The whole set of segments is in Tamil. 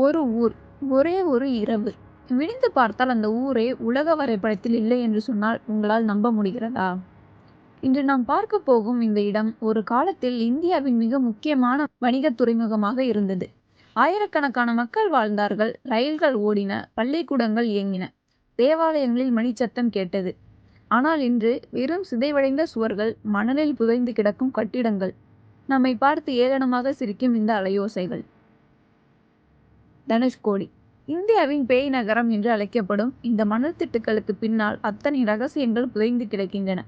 ஒரு ஊர், ஒரே ஒரு இரவு. விழித்து பார்த்தால் அந்த ஊரே உலக வரைபடத்தில் இல்லை என்று சொன்னால் உங்களால் நம்ப முடிகிறதா? இன்று நாம் பார்க்க போகும் இந்த இடம் ஒரு காலத்தில் இந்தியாவின் மிக முக்கியமான வணிக துறைமுகமாக இருந்தது. ஆயிரக்கணக்கான மக்கள் வாழ்ந்தார்கள், ரயில்கள் ஓடின, பள்ளிக்கூடங்கள் இயங்கின, தேவாலயங்களில் மணிச்சத்தம் கேட்டது. ஆனால் இன்று வெறும் சிதைவடைந்த சுவர்கள், மணலில் புதைந்து கிடக்கும் கட்டிடங்கள், நம்மை பார்த்து ஏளனமாக சிரிக்கும் இந்த அலையோசைகள். தனுஷ்கோடி, இந்தியாவின் பேய் நகரம் என்று அழைக்கப்படும் இந்த மணல் திட்டுக்களுக்கு பின்னால் அத்தனை ரகசியங்கள் புதைந்து கிடக்கின்றன.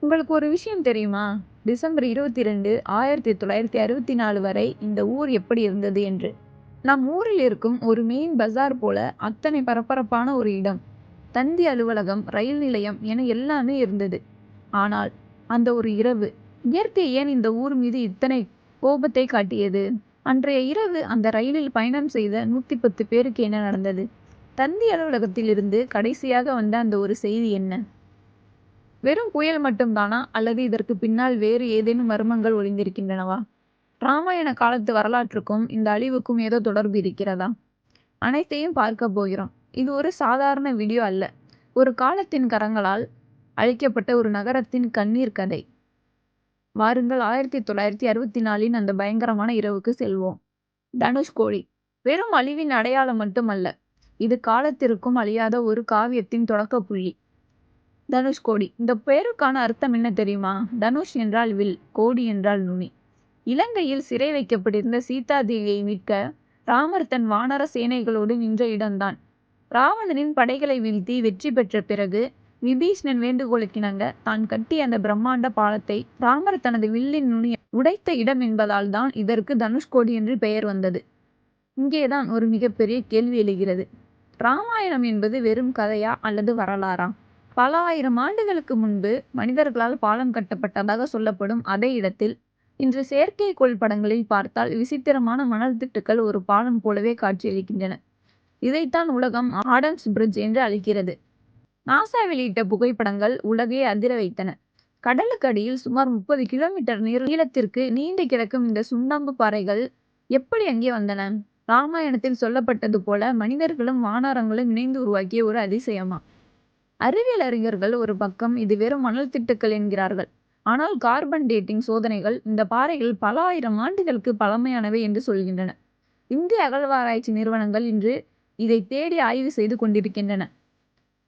உங்களுக்கு ஒரு விஷயம் தெரியுமா? டிசம்பர் 22, 1964 வரை இந்த ஊர் எப்படி இருந்தது என்று. நம் ஊரில் இருக்கும் ஒரு மெயின் பஜார் போல அத்தனை பரபரப்பான ஒரு இடம். தந்தி அலுவலகம், ரயில் நிலையம் என எல்லாமே இருந்தது. ஆனால் அந்த ஒரு இரவு, இயற்கை ஏன் இந்த ஊர் மீது இத்தனை கோபத்தை காட்டியது? அன்றைய இரவு அந்த ரயிலில் பயணம் செய்த 110 பேருக்கு என்ன நடந்தது? தந்தி அலுவலகத்தில் இருந்து கடைசியாக வந்த அந்த ஒரு செய்தி என்ன? வெறும் புயல் மட்டும்தானா, அல்லது இதற்கு பின்னால் வேறு ஏதேனும் மர்மங்கள் ஒளிந்திருக்கின்றனவா? ராமாயண காலத்து வரலாற்றுக்கும் இந்த அழிவுக்கும் ஏதோ தொடர்பு இருக்கிறதா? அனைத்தையும் பார்க்க போகிறோம். இது ஒரு சாதாரண வீடியோ அல்ல, ஒரு காலத்தின் கரங்களால் அழிக்கப்பட்ட ஒரு நகரத்தின் கண்ணீர் கதை. வாருங்கள் 1964 அந்த பயங்கரமான இரவுக்கு செல்வோம். தனுஷ்கோடி வெறும் அழிவின் அடையாளம் மட்டுமல்ல, இது காலத்திற்கும் அழியாத ஒரு காவியத்தின் தொடக்க புள்ளி. தனுஷ்கோடி, இந்த பெயருக்கான அர்த்தம் என்ன தெரியுமா? தனுஷ் என்றால் வில், கோடி என்றால் நுனி. இலங்கையில் சிறை வைக்கப்பட்டிருந்த சீதா தேவியை மீட்க ராமர் தன் வானர சேனைகளோடு நின்ற இடம்தான். ராவணனின் படைகளை வீழ்த்தி வெற்றி பெற்ற பிறகு விபீஷ்ணன் வேண்டுகோளுக்கிணங்க தான் கட்டிய அந்த பிரம்மாண்ட பாலத்தை ராமர் தனது வில்லின் நுனியை உடைத்த இடம் என்பதால் தான் இதற்கு தனுஷ்கோடி என்று பெயர் வந்தது. இங்கேதான் ஒரு மிகப்பெரிய கேள்வி எழுகிறது. ராமாயணம் என்பது வெறும் கதையா அல்லது வரலாறா? பல ஆயிரம் ஆண்டுகளுக்கு முன்பு மனிதர்களால் பாலம் கட்டப்பட்டதாக சொல்லப்படும் அதே இடத்தில் இன்று செயற்கைக்கோள் படங்களில் பார்த்தால் விசித்திரமான மணல் திட்டுக்கள் ஒரு பாலம் போலவே காட்சியளிக்கின்றன. இதைத்தான் உலகம் ஆடம்ஸ் பிரிட்ஜ் என்று அழைக்கிறது. நாசா வெளியிட்ட புகைப்படங்கள் உலகை அதிர வைத்தன. கடலுக்கு அடியில் சுமார் 30 கிலோமீட்டர் நீளத்திற்கு நீண்டு கிடக்கும் இந்த சுண்ணாம்பு பாறைகள் எப்படி அங்கே வந்தன? ராமாயணத்தில் சொல்லப்பட்டது போல மனிதர்களும் வானரங்களும் இணைந்து உருவாக்கிய ஒரு அதிசயமா? அறிவியல் அறிஞர்கள் ஒரு பக்கம் இது வெறும் மணல் திட்டுக்கள் என்கிறார்கள். ஆனால் கார்பன் டேட்டிங் சோதனைகள் இந்த பாறைகள் பல ஆயிரம் ஆண்டுகளுக்கு பழமையானவை என்று சொல்கின்றன. இந்திய அகழ்வாராய்ச்சி நிறுவனங்கள் இன்று இதை தேடி ஆய்வு செய்து கொண்டிருக்கின்றன.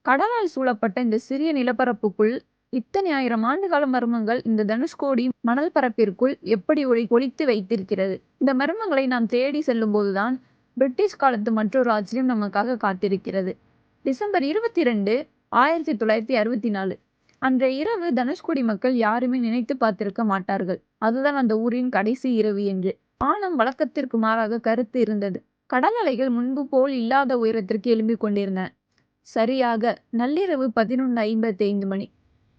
கடலால் சூழப்பட்ட இந்த சிறிய நிலப்பரப்புக்குள் இத்தனை ஆயிரம் ஆண்டுகால மர்மங்கள் இந்த தனுஷ்கோடி மணல் பரப்பிற்குள் எப்படி ஒளித்து வைத்திருக்கிறது? இந்த மர்மங்களை நாம் தேடி செல்லும் போதுதான் பிரிட்டிஷ் காலத்து மற்றொரு ஆச்சரியம் நமக்காக காத்திருக்கிறது. டிசம்பர் 22, 1964 அன்றைய இரவு தனுஷ்கோடி மக்கள் யாருமே நினைத்து பார்த்திருக்க மாட்டார்கள். அதுதான் அந்த ஊரின் கடைசி இரவு என்று. வானம் வழக்கத்திற்கு மாறாக கருத்து இருந்தது. கடல் அலைகள் முன்பு போல் இல்லாத உயரத்திற்கு எழும்பிக் கொண்டிருந்தன. சரியாக நள்ளிரவு 11:55 மணி.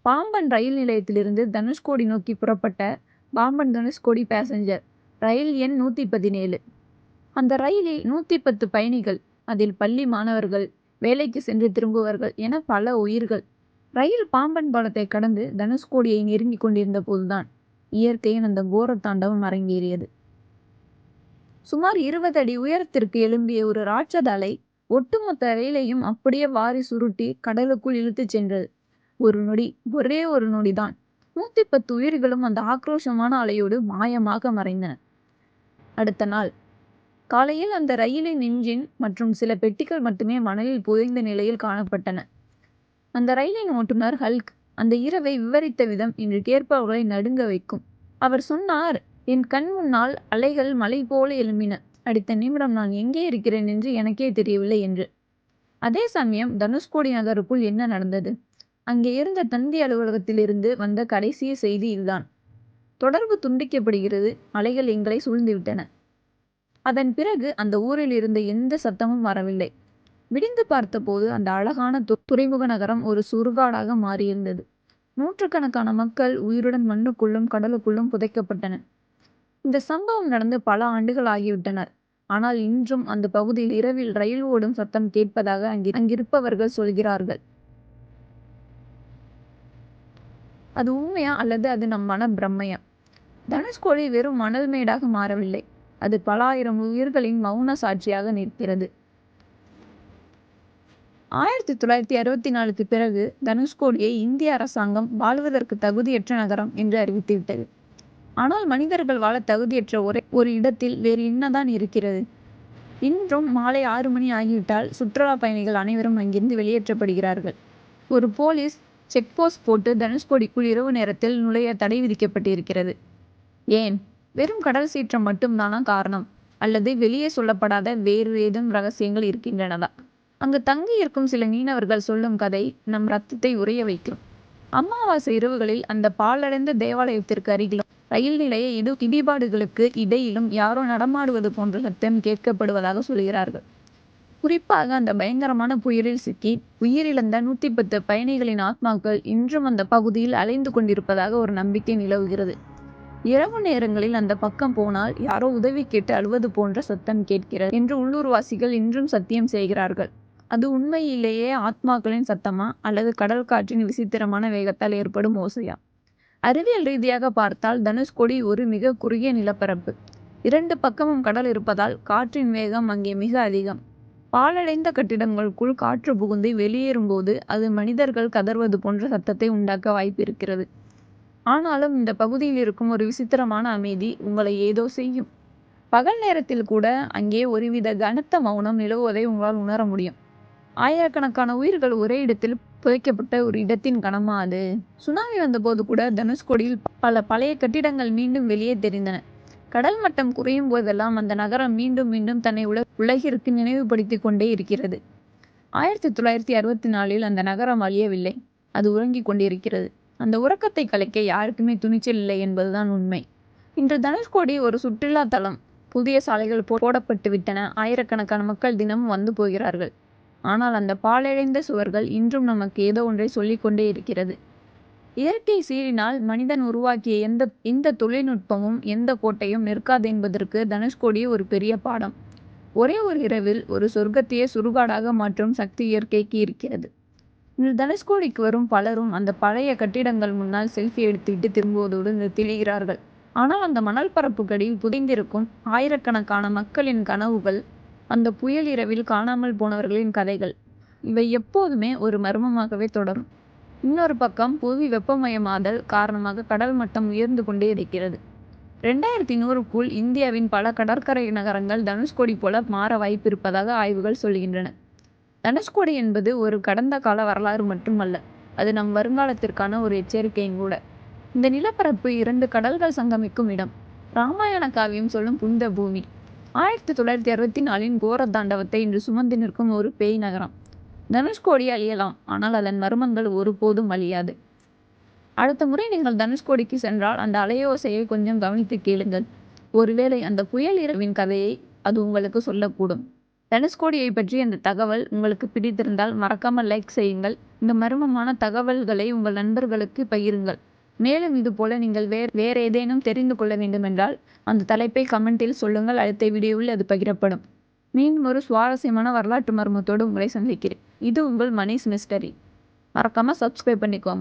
பாம்பன் ரயில் நிலையத்திலிருந்து தனுஷ்கோடி நோக்கி புறப்பட்ட பாம்பன் தனுஷ்கோடி பேசஞ்சர் ரயில் எண் 117. அந்த ரயிலில் 110 பயணிகள், அதில் பள்ளி மாணவர்கள், வேலைக்கு சென்று திரும்புவர்கள் என பல உயிர்கள். ரயில் பாம்பன் பாலத்தை கடந்து தனுஷ்கோடியை நெருங்கி கொண்டிருந்த போதுதான் இயற்கையின் அந்த கோர தாண்டவம் அரங்கேறியது. சுமார் 20 அடி உயரத்திற்கு எழும்பிய ஒரு ராட்சத அலை ஒட்டுமொத்த ரயிலையும் அப்படியே வாரி சுருட்டி கடலுக்குள் இழுத்துச் சென்றது. ஒரு நொடி, ஒரே ஒரு நொடிதான். 110 உயிர்களும் அந்த ஆக்ரோஷமான அலையோடு மாயமாக மறைந்தன. அடுத்த நாள் காலையில் அந்த ரயிலின் இன்ஜின் மற்றும் சில பெட்டிகள் மட்டுமே மணலில் புதைந்த நிலையில் காணப்பட்டன. அந்த ரயிலின் ஓட்டுநர் ஹல்க் அந்த இரவை விவரித்த விதம் இன்று கேட்பவர்களை நடுங்க வைக்கும். அவர் சொன்னார், என் கண் முன்னால் அலைகள் மலை போல எழும்பின. அடுத்த நிமிடம் நான் எங்கே இருக்கிறேன் என்று எனக்கே தெரியவில்லை என்று. அதே சமயம் தனுஷ்கோடி நகருக்குள் என்ன நடந்தது? அங்கே இருந்த தந்தி அலுவலகத்தில் இருந்து வந்த கடைசி செய்தி இதுதான். தொடர்பு துண்டிக்கப்படுகிறது, அலைகள் எங்களை சூழ்ந்துவிட்டன. அதன் பிறகு அந்த ஊரில் இருந்த எந்த சத்தமும் வரவில்லை. விடிந்து பார்த்தபோது அந்த அழகான துறைமுக நகரம் ஒரு சுடுகாடாக மாறியிருந்தது. நூற்றுக்கணக்கான மக்கள் உயிருடன் மண்ணுக்குள்ளும் கடலுக்குள்ளும் புதைக்கப்பட்டனர். இந்த சம்பவம் நடந்து பல ஆண்டுகள் ஆகிவிட்டனர். ஆனால் இன்றும் அந்த பகுதியில் இரவில் ரயில் ஓடும் சத்தம் கேட்பதாக அங்கிருப்பவர்கள் சொல்கிறார்கள். அது உண்மையா அல்லது அது நம் மன பிரம்மையா? தனுஷ்கோடி வெறும் மணல் மேடாக மாறவில்லை. அது பல ஆயிரம் உயிர்களின் மௌன சாட்சியாக நிற்கிறது. 1964க்கு பிறகு தனுஷ்கோடியை இந்திய அரசாங்கம் வாழ்வதற்கு தகுதியற்ற நகரம் என்று அறிவித்துவிட்டது. ஆனால் மனிதர்கள் வாழ தகுதியற்ற ஒரு இடத்தில் வேறு என்னதான் இருக்கிறது? இன்றும் மாலை 6 மணி ஆகிவிட்டால் சுற்றுலா பயணிகள் அனைவரும் அங்கிருந்து வெளியேற்றப்படுகிறார்கள். ஒரு போலீஸ் செக்போஸ்ட் போட்டு தனுஷ்கோடிக்குள் இரவு நேரத்தில் நுழைய தடை விதிக்கப்பட்டிருக்கிறது. ஏன்? வெறும் கடல் சீற்றம் மட்டும்தானா காரணம்? அல்லது வெளியே சொல்லப்படாத வேறு ஏதும் ரகசியங்கள் இருக்கின்றனதா? அங்கு தங்கி இருக்கும் சில மீனவர்கள் சொல்லும் கதை நம் ரத்தத்தை உறைய வைக்கும். அமாவாசை இரவுகளில் அந்த பாழடைந்த தேவாலயத்திற்கு அருகிலும் ரயில் நிலைய இடிபாடுகளுக்கு இடையிலும் யாரோ நடமாடுவது போன்ற சத்தம் கேட்கப்படுவதாக சொல்கிறார்கள். குறிப்பாக அந்த பயங்கரமான புயலில் சிக்கி உயிரிழந்த 110 பயணிகளின் ஆத்மாக்கள் இன்றும் அந்த பகுதியில் அலைந்து கொண்டிருப்பதாக ஒரு நம்பிக்கை நிலவுகிறது. இரவு நேரங்களில் அந்த பக்கம் போனால் யாரோ உதவி கேட்டு அழுவது போன்ற சத்தம் கேட்கிறது என்று உள்ளூர்வாசிகள் இன்றும் சத்தியம் செய்கிறார்கள். அது உண்மையிலேயே ஆத்மாக்களின் சத்தமா அல்லது கடல் காற்றின் விசித்திரமான வேகத்தால் ஏற்படும் ஓசையா? அறிவியல் ரீதியாக பார்த்தால் தனுஷ்கோடி ஒரு மிக குறுகிய நிலப்பரப்பு. 2 பக்கமும் கடல் இருப்பதால் காற்றின் வேகம் அங்கே மிக அதிகம். பாழடைந்த கட்டிடங்களுக்குள் காற்று புகுந்து வெளியேறும்போது அது மனிதர்கள் கதறுவது போன்ற சத்தத்தை உண்டாக்க வாய்ப்பு இருக்கிறது. ஆனாலும் இந்த பகுதியில் இருக்கும் ஒரு விசித்திரமான அமைதி உங்களை ஏதோ செய்யும். பகல் நேரத்தில் கூட அங்கே ஒருவித கனத்த மௌனம் நிலவுவதை உங்களால் உணர முடியும். ஆயிரக்கணக்கான உயிர்கள் ஒரே இடத்தில் புதைக்கப்பட்ட ஒரு இடத்தின் கனமா அது? சுனாமி வந்தபோது கூட தனுஷ்கோடியில் பல பழைய கட்டிடங்கள் மீண்டும் வெளியே தெரிந்தன. கடல் மட்டம் குறையும் போதெல்லாம் அந்த நகரம் மீண்டும் மீண்டும் தன்னை உலகிற்கு நினைவுபடுத்தி கொண்டே இருக்கிறது. 1964இல் அந்த நகரம் அழியவில்லை, அது உறங்கிக் கொண்டிருக்கிறது. அந்த உறக்கத்தை கலைக்க யாருக்குமே துணிச்சல் இல்லை என்பதுதான் உண்மை. இன்று தனுஷ்கோடி ஒரு சுற்றுலா தலம். புதிய சாலைகள் போடப்பட்டு விட்டன. ஆயிரக்கணக்கான மக்கள் தினமும் வந்து போகிறார்கள். ஆனால் அந்த பாழடைந்த சுவர்கள் இன்றும் நமக்கு ஏதோ ஒன்றை சொல்லிக்கொண்டே இருக்கிறது. இயற்கை சீறினால் மனிதன் உருவாக்கிய எந்த தொழில்நுட்பமும் எந்த கோட்டையும் நிற்காது என்பதற்கு தனுஷ்கோடி ஒரு பெரிய பாடம். ஒரே ஒரு இரவில் ஒரு சொர்க்கத்தையே சுடுகாடாக மாற்றும் சக்தி இயற்கைக்கு இருக்கிறது. இன்று தனுஷ்கோடிக்கு வரும் பலரும் அந்த பழைய கட்டிடங்கள் முன்னால் செல்ஃபி எடுத்துவிட்டு திரும்புவதோடு நிறுத்துகிறார்கள். ஆனால் அந்த மணல் பரப்புகளில் புதைந்திருக்கும் ஆயிரக்கணக்கான மக்களின் கனவுகள், அந்த புயல் இரவில் காணாமல் போனவர்களின் கதைகள், இவை எப்போதுமே ஒரு மர்மமாகவே தொடரும். இன்னொரு பக்கம் புவி வெப்பமயமாதல் காரணமாக கடல் மட்டம் உயர்ந்து கொண்டே இருக்கிறது. 2100க்குள் இந்தியாவின் பல கடற்கரை நகரங்கள் தனுஷ்கோடி போல மாற வாய்ப்பு இருப்பதாக ஆய்வுகள் சொல்கின்றன. தனுஷ்கோடி என்பது ஒரு கடந்த கால வரலாறு மட்டுமல்ல, அது நம் வருங்காலத்திற்கான ஒரு எச்சரிக்கையும் கூட. இந்த நிலப்பரப்பு 2 கடல்கள் சங்கமிக்கும் இடம். ராமாயண காவியம் சொல்லும் புனித பூமி. 1964இன் கோர தாண்டவத்தை இன்று சுமந்து நிற்கும் ஒரு பேய் நகரம். தனுஷ்கோடி அழியலாம், ஆனால் அதன் மர்மங்கள் ஒருபோதும் அழியாது. அடுத்த முறை நீங்கள் தனுஷ்கோடிக்கு சென்றால் அந்த அலையோசையை கொஞ்சம் கவனித்து கேளுங்கள். ஒருவேளை அந்த புயல் இரவின் கதையை அது உங்களுக்கு சொல்லக்கூடும். தனுஷ்கோடியை பற்றி அந்த தகவல் உங்களுக்கு பிடித்திருந்தால் மறக்காமல் லைக் செய்யுங்கள். இந்த மர்மமான தகவல்களை உங்கள் நண்பர்களுக்கு பகிருங்கள். மேலும் இதுபோல நீங்கள் வேற ஏதேனும் தெரிந்து கொள்ள வேண்டுமென்றால் அந்த தலைப்பை கமெண்டில் சொல்லுங்கள். அடுத்த வீடியோவில் அது பகிரப்படும். மீண்டும் ஒரு சுவாரஸ்யமான வரலாற்று மர்மத்தோடு உங்களை சந்திக்கிறேன். இது உங்கள் மணிஸ் மிஸ்டரி. மறக்காம சப்ஸ்கிரைப் பண்ணிக்கோங்க.